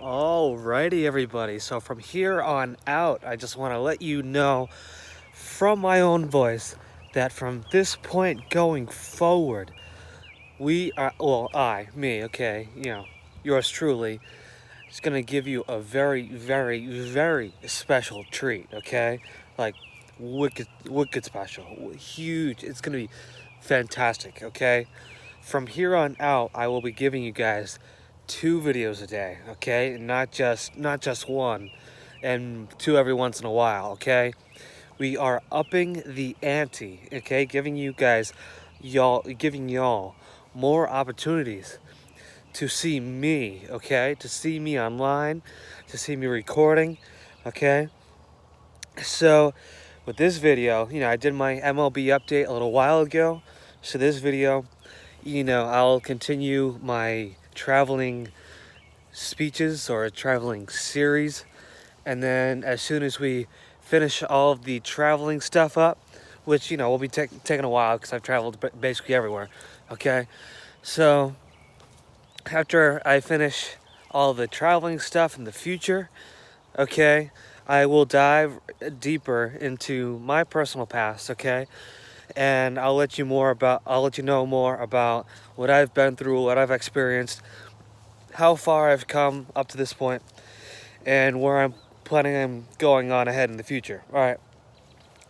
Alrighty, everybody. So from here on out, I just want to let you know from my own voice that from this point going forward, we are, well, me, okay, yours truly, is going to give you a very, very, very special treat, okay? Like, wicked special, huge. It's going to be fantastic, okay? From here on out, I will be giving you guys 2 videos a day, okay? Not just one, and two every once in a while, okay? We are upping the ante, okay? Giving y'all more opportunities to see me, okay? To see me online, to see me recording, okay? So, with this video, I did my MLB update a little while ago. So this video, I'll continue my traveling speeches or a traveling series. And then as soon as we finish all of the traveling stuff up, which, will be taking a while because I've traveled basically everywhere, okay? So after I finish all the traveling stuff in the future, okay, I will dive deeper into my personal past, okay? And I'll let you know more about what I've been through, what I've experienced, how far I've come up to this point, and where I'm planning on going on ahead in the future. All right.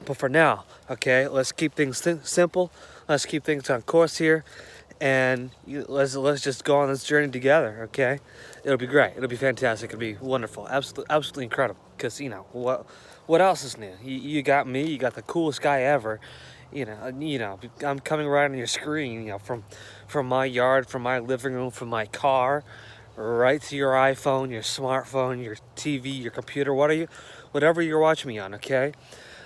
But for now, okay, let's keep things simple. Let's keep things on course here, and let's just go on this journey together. Okay, it'll be great. It'll be fantastic. It'll be wonderful. Absolutely incredible. Because what else is new? You got me. You got the coolest guy ever. I'm coming right on your screen. From my yard, from my living room, from my car, right to your iPhone, your smartphone, your TV, your computer. Whatever you're watching me on. Okay.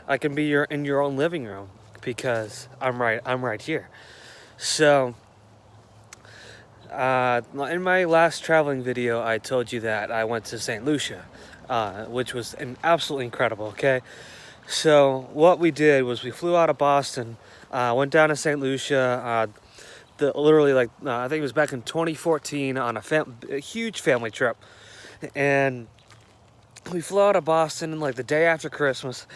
I can be in your own living room because I'm right here. So, in my last traveling video, I told you that I went to Saint Lucia, which was absolutely incredible. Okay, so what we did was we flew out of Boston, went down to Saint Lucia. I think it was back in 2014 on a huge family trip, and we flew out of Boston like the day after Christmas.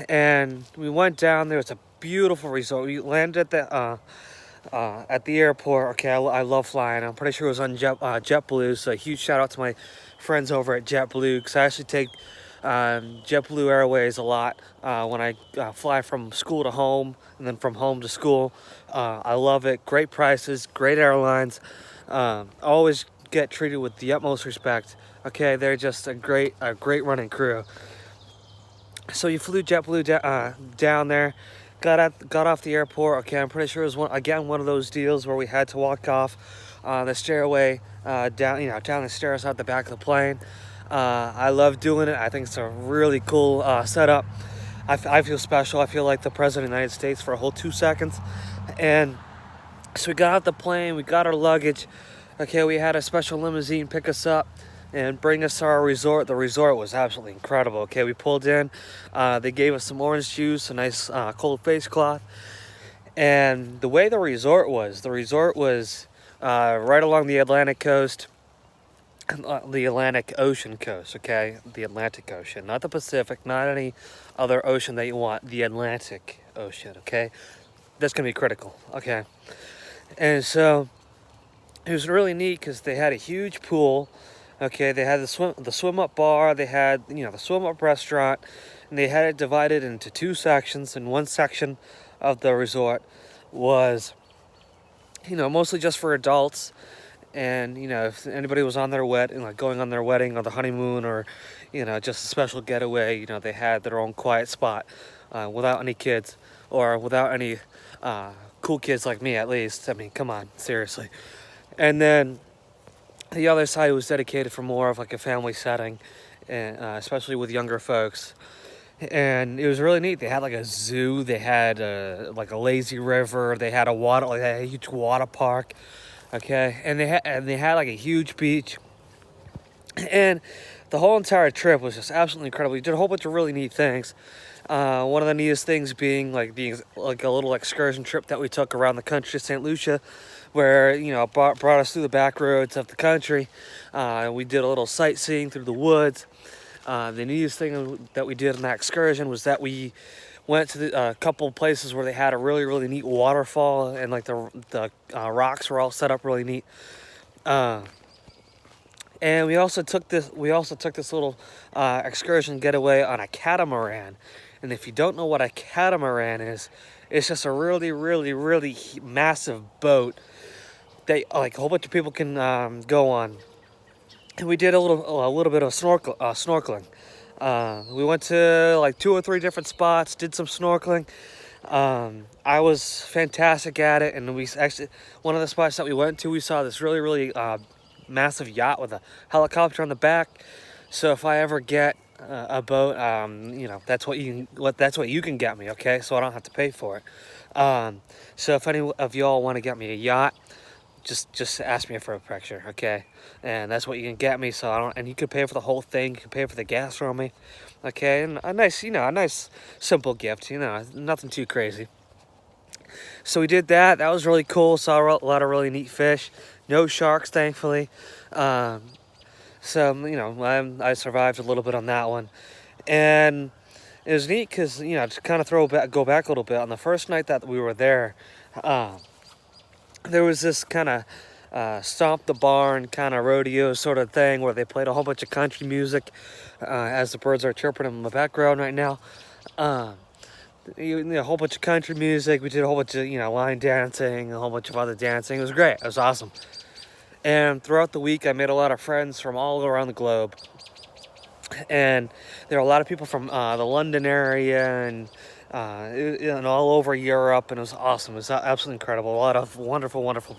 And we went down there. It's a beautiful resort. We landed at the airport. Okay, I love flying. I'm pretty sure it was on JetBlue. So a huge shout out to my friends over at JetBlue, because I actually take JetBlue Airways a lot when I fly from school to home and then from home to school. I love it. Great prices, great airlines. Always get treated with the utmost respect. Okay, they're just a great running crew. So you flew JetBlue down there, got off the airport. Okay, I'm pretty sure it was one of those deals where we had to walk off the stairway down the stairs out the back of the plane. I love doing it. I think it's a really cool setup. I feel special. I feel like the President of the United States for a whole 2 seconds. And so we got off the plane, we got our luggage. Okay, we had a special limousine pick us up and bring us to our resort. The resort was absolutely incredible. Okay, we pulled in. They gave us some orange juice, a nice cold face cloth. And the way the resort was right along the Atlantic coast, the Atlantic Ocean coast, okay? The Atlantic Ocean, not the Pacific, not any other ocean that you want, the Atlantic Ocean, okay? That's going to be critical, okay? And so it was really neat because they had a huge pool. Okay, they had the swim up bar, they had the swim up restaurant, and they had it divided into 2 sections. And one section of the resort was mostly just for adults, and if anybody was on their going on their wedding or the honeymoon, or just a special getaway, they had their own quiet spot without any kids, or without any cool kids like me, at least. I mean, come on, seriously. And then the other side was dedicated for more of like a family setting, and especially with younger folks. And it was really neat. They had like a zoo. They had like a lazy river. They had a huge water park. Okay, and they had like a huge beach. And the whole entire trip was just absolutely incredible. We did a whole bunch of really neat things. One of the neatest things being like a little excursion trip that we took around the country to Saint Lucia. where brought us through the back roads of the country. We did a little sightseeing through the woods. The neatest thing that we did on that excursion was that we went to a couple places where they had a really neat waterfall, and like the rocks were all set up really neat. And we also took this little excursion getaway on a catamaran. And if you don't know what a catamaran is, it's just a really massive boat that like a whole bunch of people can go on. And we did a little bit of snorkeling. We went to like 2 or 3 different spots, did some snorkeling. I was fantastic at it, and we actually, one of the spots that we went to, we saw this really massive yacht with a helicopter on the back. So if I ever get a boat, that's what you can get me, okay? So I don't have to pay for it. So if any of y'all want to get me a yacht, just ask me for a picture, okay? And that's what you can get me. And you can pay for the whole thing. You can pay for the gas from me, okay? And a nice simple gift, nothing too crazy. So we did that. That was really cool. Saw a lot of really neat fish. No sharks, thankfully. I survived a little bit on that one. And it was neat because, to kind of go back a little bit. On the first night that we were there, there was this kind of stomp the barn kind of rodeo sort of thing where they played a whole bunch of country music as the birds are chirping in the background right now. A whole bunch of country music. We did a whole bunch of line dancing, a whole bunch of other dancing. It was great. It was awesome. And throughout the week, I made a lot of friends from all around the globe. And there were a lot of people from the London area and all over Europe, and it was awesome. It was absolutely incredible. A lot of wonderful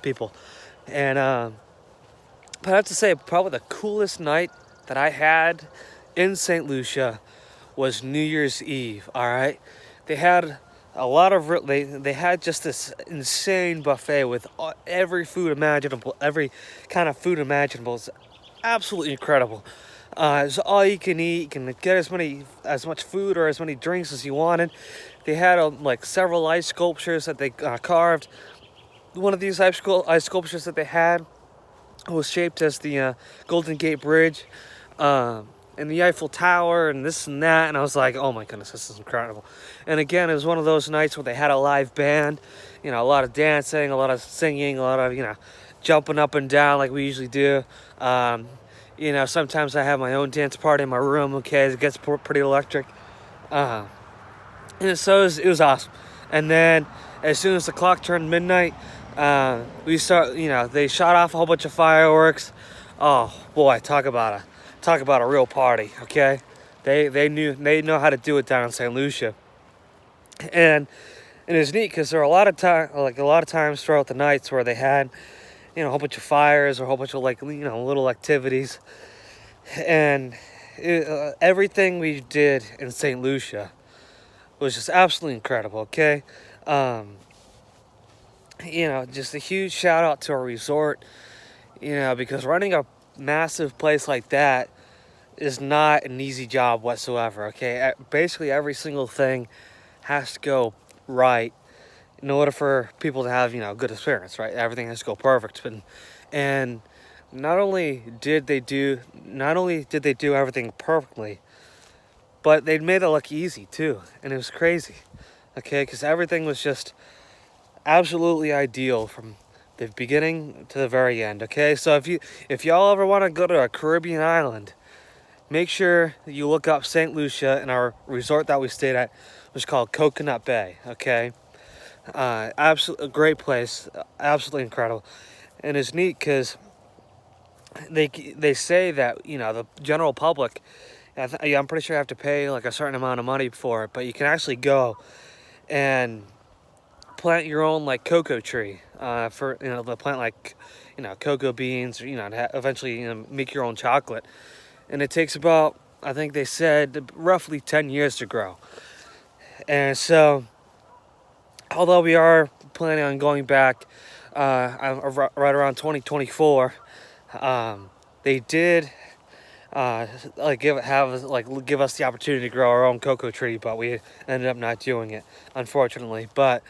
people. And but I have to say, probably the coolest night that I had in Saint Lucia was New Year's Eve. All right, they had they had just this insane buffet with every food imaginable, every kind of food imaginable. It's absolutely incredible. It's all you can eat. You can get as much food or as many drinks as you wanted. They had several ice sculptures that they carved. One of these ice sculptures that they had was shaped as the Golden Gate Bridge, and the Eiffel Tower, and this and that. And I was like, oh my goodness, this is incredible. And again, it was one of those nights where they had a live band. A lot of dancing, a lot of singing, a lot of jumping up and down like we usually do. Sometimes I have my own dance party in my room, okay? It gets pretty electric. And so it was awesome. And then as soon as the clock turned midnight, they shot off a whole bunch of fireworks. Oh boy, talk about a real party, okay? They know how to do it down in Saint Lucia. And it's neat because there are a lot of times throughout the nights where they had a whole bunch of fires or a whole bunch of little activities. And everything we did in St. Lucia was just absolutely incredible, okay? Just a huge shout out to our resort, because running a massive place like that is not an easy job whatsoever, okay? Basically every single thing has to go right in order for people to have good experience, right? Everything has to go perfect. And not only did they do everything perfectly, but they made it look easy too, and it was crazy, okay? Because everything was just absolutely ideal from the beginning to the very end, okay? So if y'all ever want to go to a Caribbean island, make sure that you look up Saint Lucia, and our resort that we stayed at was called Coconut Bay, okay? Absolutely great place, absolutely incredible. And it's neat because they say that the general public, I'm pretty sure you have to pay like a certain amount of money for it, but you can actually go and plant your own cocoa tree for to plant cocoa beans, or to eventually make your own chocolate. And it takes about, I think they said, roughly 10 years to grow. And so although we are planning on going back right around 2024, they did give us the opportunity to grow our own cocoa tree, but we ended up not doing it, unfortunately. But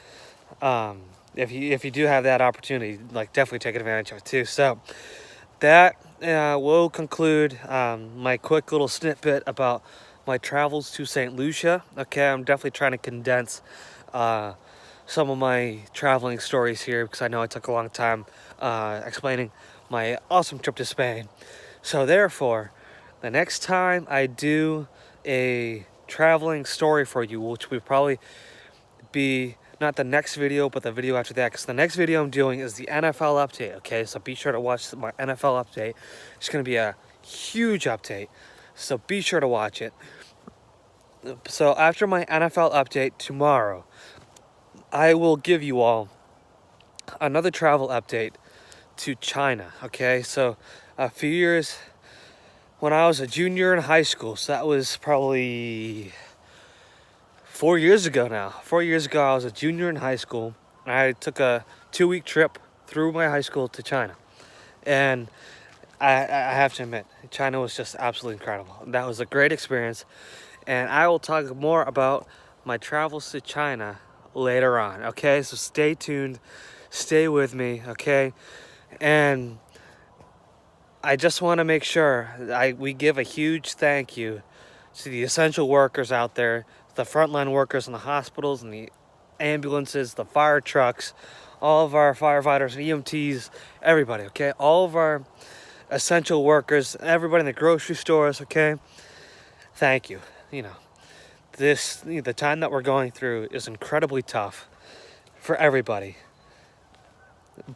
if you do have that opportunity, like, definitely take advantage of it too. So that will conclude my quick little snippet about my travels to Saint Lucia. Okay, I'm definitely trying to condense some of my traveling stories here because I know I took a long time explaining my awesome trip to Spain. So therefore, the next time I do a traveling story for you, which will probably be not the next video, but the video after that, because the next video I'm doing is the NFL update. Okay, so be sure to watch my NFL update. It's going to be a huge update, so be sure to watch it. So after my NFL update tomorrow, I will give you all another travel update to China. Okay, so a few years when I was a junior in high school, so that was probably 4 years ago now. 4 years ago, I was a junior in high school. I took a 2-week trip through my high school to China. And I have to admit, China was just absolutely incredible. That was a great experience. And I will talk more about my travels to China later on. Okay, so stay tuned. Stay with me, okay? And I just want to make sure we give a huge thank you to the essential workers out there, the frontline workers in the hospitals and the ambulances, the fire trucks, all of our firefighters, EMTs, everybody, okay? All of our essential workers, everybody in the grocery stores, okay? Thank you. The time that we're going through is incredibly tough for everybody.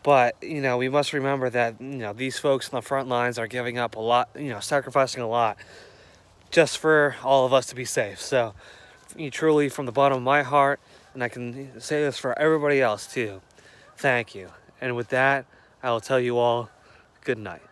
But, we must remember that, these folks on the front lines are giving up a lot, sacrificing a lot just for all of us to be safe. So, truly, from the bottom of my heart, and I can say this for everybody else too, thank you. And with that, I will tell you all good night.